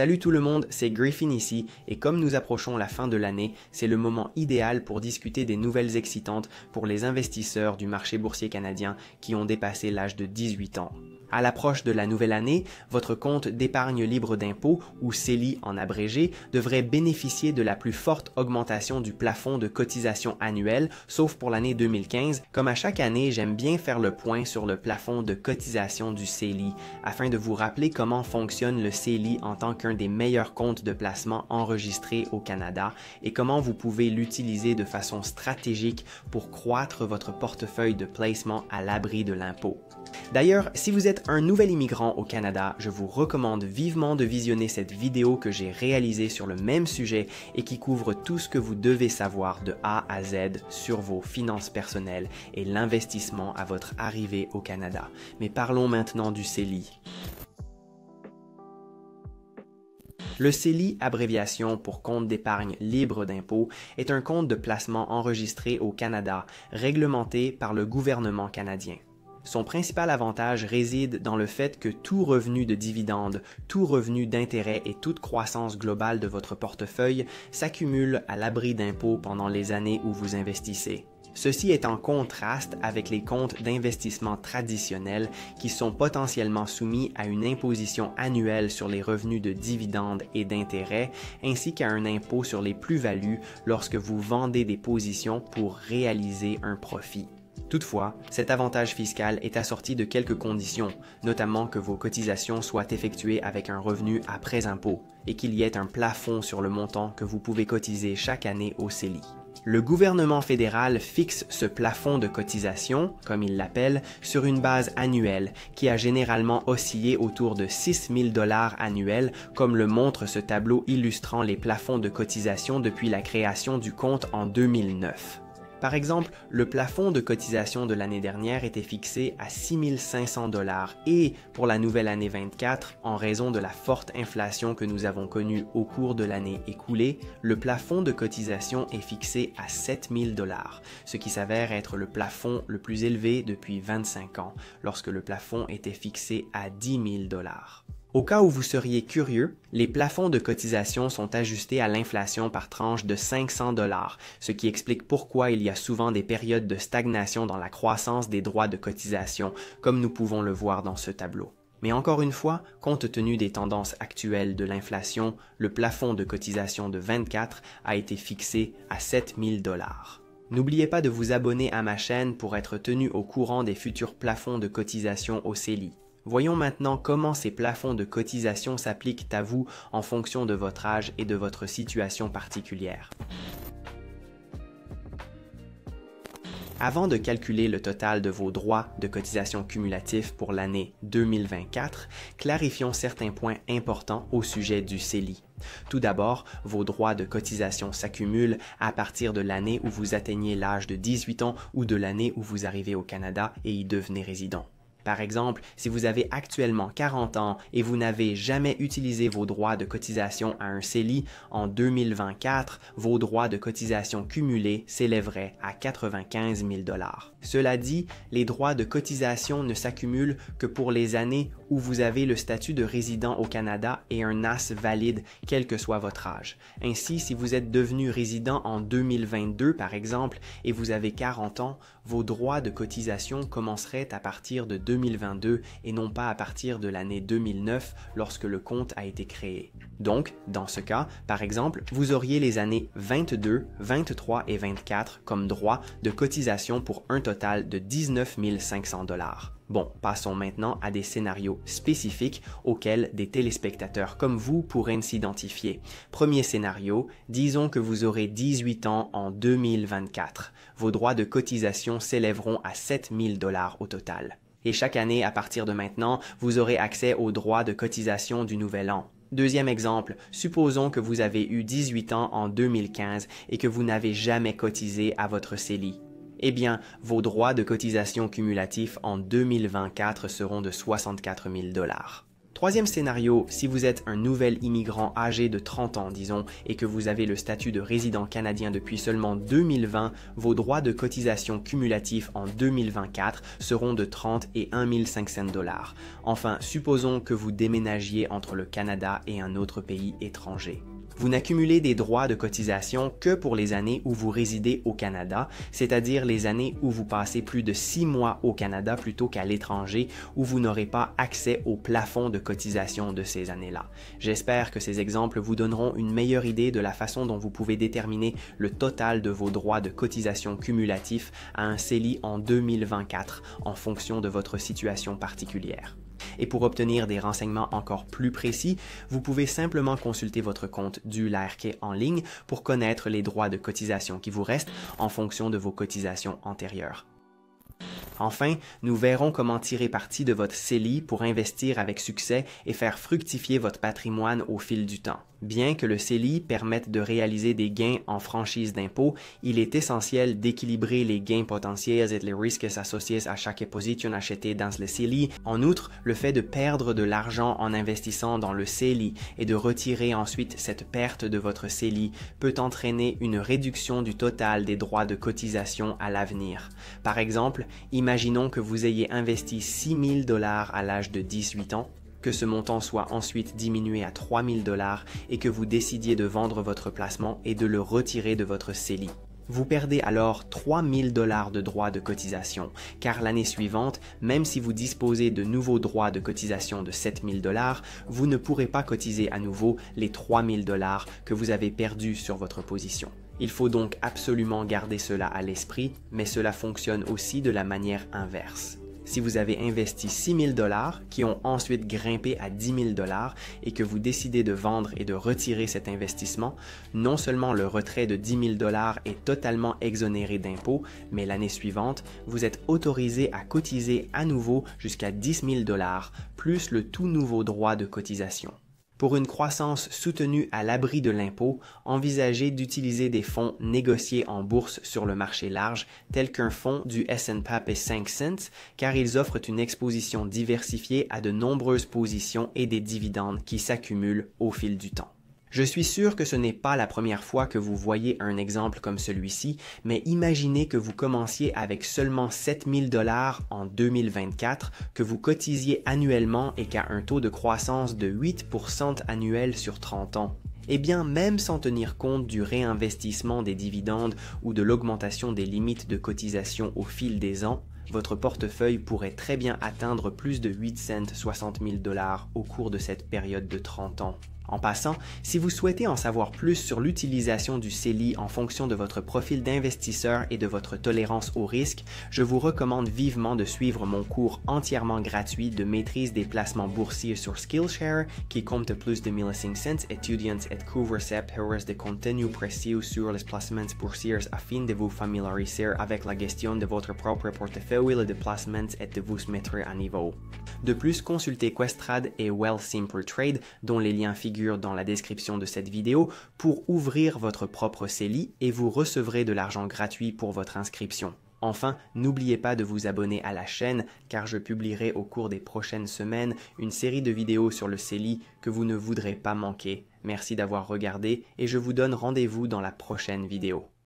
Salut tout le monde, c'est Griffin ici, et comme nous approchons la fin de l'année, c'est le moment idéal pour discuter des nouvelles excitantes pour les investisseurs du marché boursier canadien qui ont dépassé l'âge de 18 ans. À l'approche de la nouvelle année, votre compte d'épargne libre d'impôt, ou CELI en abrégé, devrait bénéficier de la plus forte augmentation du plafond de cotisation annuelle, sauf pour l'année 2015. Comme à chaque année, j'aime bien faire le point sur le plafond de cotisation du CELI, afin de vous rappeler comment fonctionne le CELI en tant qu'un des meilleurs comptes de placement enregistrés au Canada et comment vous pouvez l'utiliser de façon stratégique pour croître votre portefeuille de placement à l'abri de l'impôt. D'ailleurs, si vous êtes un nouvel immigrant au Canada, je vous recommande vivement de visionner cette vidéo que j'ai réalisée sur le même sujet et qui couvre tout ce que vous devez savoir de A à Z sur vos finances personnelles et l'investissement à votre arrivée au Canada. Mais parlons maintenant du CELI. Le CELI, abréviation pour compte d'épargne libre d'impôt, est un compte de placement enregistré au Canada, réglementé par le gouvernement canadien. Son principal avantage réside dans le fait que tout revenu de dividendes, tout revenu d'intérêt et toute croissance globale de votre portefeuille s'accumule à l'abri d'impôt pendant les années où vous investissez. Ceci est en contraste avec les comptes d'investissement traditionnels qui sont potentiellement soumis à une imposition annuelle sur les revenus de dividendes et d'intérêts, ainsi qu'à un impôt sur les plus-values lorsque vous vendez des positions pour réaliser un profit. Toutefois, cet avantage fiscal est assorti de quelques conditions, notamment que vos cotisations soient effectuées avec un revenu après impôt et qu'il y ait un plafond sur le montant que vous pouvez cotiser chaque année au CELI. Le gouvernement fédéral fixe ce plafond de cotisation, comme il l'appelle, sur une base annuelle qui a généralement oscillé autour de 6 000 $ annuels, comme le montre ce tableau illustrant les plafonds de cotisation depuis la création du compte en 2009. Par exemple, le plafond de cotisation de l'année dernière était fixé à 6 500 $ et pour la nouvelle année 24, en raison de la forte inflation que nous avons connue au cours de l'année écoulée, le plafond de cotisation est fixé à 7 000 $, ce qui s'avère être le plafond le plus élevé depuis 25 ans, lorsque le plafond était fixé à 10 000 $. Au cas où vous seriez curieux, les plafonds de cotisation sont ajustés à l'inflation par tranche de 500 $, ce qui explique pourquoi il y a souvent des périodes de stagnation dans la croissance des droits de cotisation, comme nous pouvons le voir dans ce tableau. Mais encore une fois, compte tenu des tendances actuelles de l'inflation, le plafond de cotisation de 24 a été fixé à 7 000 $. N'oubliez pas de vous abonner à ma chaîne pour être tenu au courant des futurs plafonds de cotisation au CELI. Voyons maintenant comment ces plafonds de cotisation s'appliquent à vous en fonction de votre âge et de votre situation particulière. Avant de calculer le total de vos droits de cotisation cumulatifs pour l'année 2024, clarifions certains points importants au sujet du CELI. Tout d'abord, vos droits de cotisation s'accumulent à partir de l'année où vous atteignez l'âge de 18 ans ou de l'année où vous arrivez au Canada et y devenez résident. Par exemple, si vous avez actuellement 40 ans et vous n'avez jamais utilisé vos droits de cotisation à un CELI, en 2024, vos droits de cotisation cumulés s'élèveraient à 95 000 $. Cela dit, les droits de cotisation ne s'accumulent que pour les années où vous avez le statut de résident au Canada et un NAS valide, quel que soit votre âge. Ainsi, si vous êtes devenu résident en 2022, par exemple, et vous avez 40 ans, vos droits de cotisation commenceraient à partir de 2022 et non pas à partir de l'année 2009 lorsque le compte a été créé. Donc, dans ce cas, par exemple, vous auriez les années 22, 23 et 24 comme droits de cotisation pour un total de 19 500 $. Bon, passons maintenant à des scénarios spécifiques auxquels des téléspectateurs comme vous pourraient s'identifier. Premier scénario, disons que vous aurez 18 ans en 2024. Vos droits de cotisation s'élèveront à 7 000 $ au total. Et chaque année, à partir de maintenant, vous aurez accès aux droits de cotisation du nouvel an. Deuxième exemple, supposons que vous avez eu 18 ans en 2015 et que vous n'avez jamais cotisé à votre CELI. Eh bien, vos droits de cotisation cumulatifs en 2024 seront de 64 000 $. Troisième scénario, si vous êtes un nouvel immigrant âgé de 30 ans, disons, et que vous avez le statut de résident canadien depuis seulement 2020, vos droits de cotisation cumulatifs en 2024 seront de 30 et 1 500 $. Enfin, supposons que vous déménagiez entre le Canada et un autre pays étranger. Vous n'accumulez des droits de cotisation que pour les années où vous résidez au Canada, c'est-à-dire les années où vous passez plus de 6 mois au Canada plutôt qu'à l'étranger, où vous n'aurez pas accès au plafond de cotisation de ces années-là. J'espère que ces exemples vous donneront une meilleure idée de la façon dont vous pouvez déterminer le total de vos droits de cotisation cumulatifs à un CELI en 2024 en fonction de votre situation particulière. Et pour obtenir des renseignements encore plus précis, vous pouvez simplement consulter votre compte du l'ARQ en ligne pour connaître les droits de cotisation qui vous restent en fonction de vos cotisations antérieures. Enfin, nous verrons comment tirer parti de votre CELI pour investir avec succès et faire fructifier votre patrimoine au fil du temps. Bien que le CELI permette de réaliser des gains en franchise d'impôt, il est essentiel d'équilibrer les gains potentiels et les risques associés à chaque position achetée dans le CELI. En outre, le fait de perdre de l'argent en investissant dans le CELI et de retirer ensuite cette perte de votre CELI peut entraîner une réduction du total des droits de cotisation à l'avenir. Par exemple, imaginons que vous ayez investi 6 000 $ à l'âge de 18 ans, que ce montant soit ensuite diminué à 3 000 $ et que vous décidiez de vendre votre placement et de le retirer de votre CELI. Vous perdez alors 3 000 $ de droits de cotisation, car l'année suivante, même si vous disposez de nouveaux droits de cotisation de 7 000 $, vous ne pourrez pas cotiser à nouveau les 3 000 $ que vous avez perdus sur votre position. Il faut donc absolument garder cela à l'esprit, mais cela fonctionne aussi de la manière inverse. Si vous avez investi 6 000 $ qui ont ensuite grimpé à 10 000 $ et que vous décidez de vendre et de retirer cet investissement, non seulement le retrait de 10 000 $ est totalement exonéré d'impôts, mais l'année suivante, vous êtes autorisé à cotiser à nouveau jusqu'à 10 000 $, plus le tout nouveau droit de cotisation. Pour une croissance soutenue à l'abri de l'impôt, envisagez d'utiliser des fonds négociés en bourse sur le marché large, tels qu'un fonds du S&P 500, car ils offrent une exposition diversifiée à de nombreuses positions et des dividendes qui s'accumulent au fil du temps. Je suis sûr que ce n'est pas la première fois que vous voyez un exemple comme celui-ci, mais imaginez que vous commenciez avec seulement 7 000 $ en 2024, que vous cotisiez annuellement et qu'à un taux de croissance de 8% annuel sur 30 ans. Eh bien, même sans tenir compte du réinvestissement des dividendes ou de l'augmentation des limites de cotisation au fil des ans, votre portefeuille pourrait très bien atteindre plus de 8 cents 60 000 $ au cours de cette période de 30 ans. En passant, si vous souhaitez en savoir plus sur l'utilisation du CELI en fonction de votre profil d'investisseur et de votre tolérance au risque, je vous recommande vivement de suivre mon cours entièrement gratuit de maîtrise des placements boursiers sur Skillshare qui compte plus de 1500 étudiants et concepteurs de contenu précis sur les placements boursiers afin de vous familiariser avec la gestion de votre propre portefeuille de placements et de vous mettre à niveau. De plus, consultez Questrade et Wealthsimple Trade, dont les liens figurent dans la description de cette vidéo, pour ouvrir votre propre CELI et vous recevrez de l'argent gratuit pour votre inscription. Enfin, n'oubliez pas de vous abonner à la chaîne car je publierai au cours des prochaines semaines une série de vidéos sur le CELI que vous ne voudrez pas manquer. Merci d'avoir regardé et je vous donne rendez-vous dans la prochaine vidéo.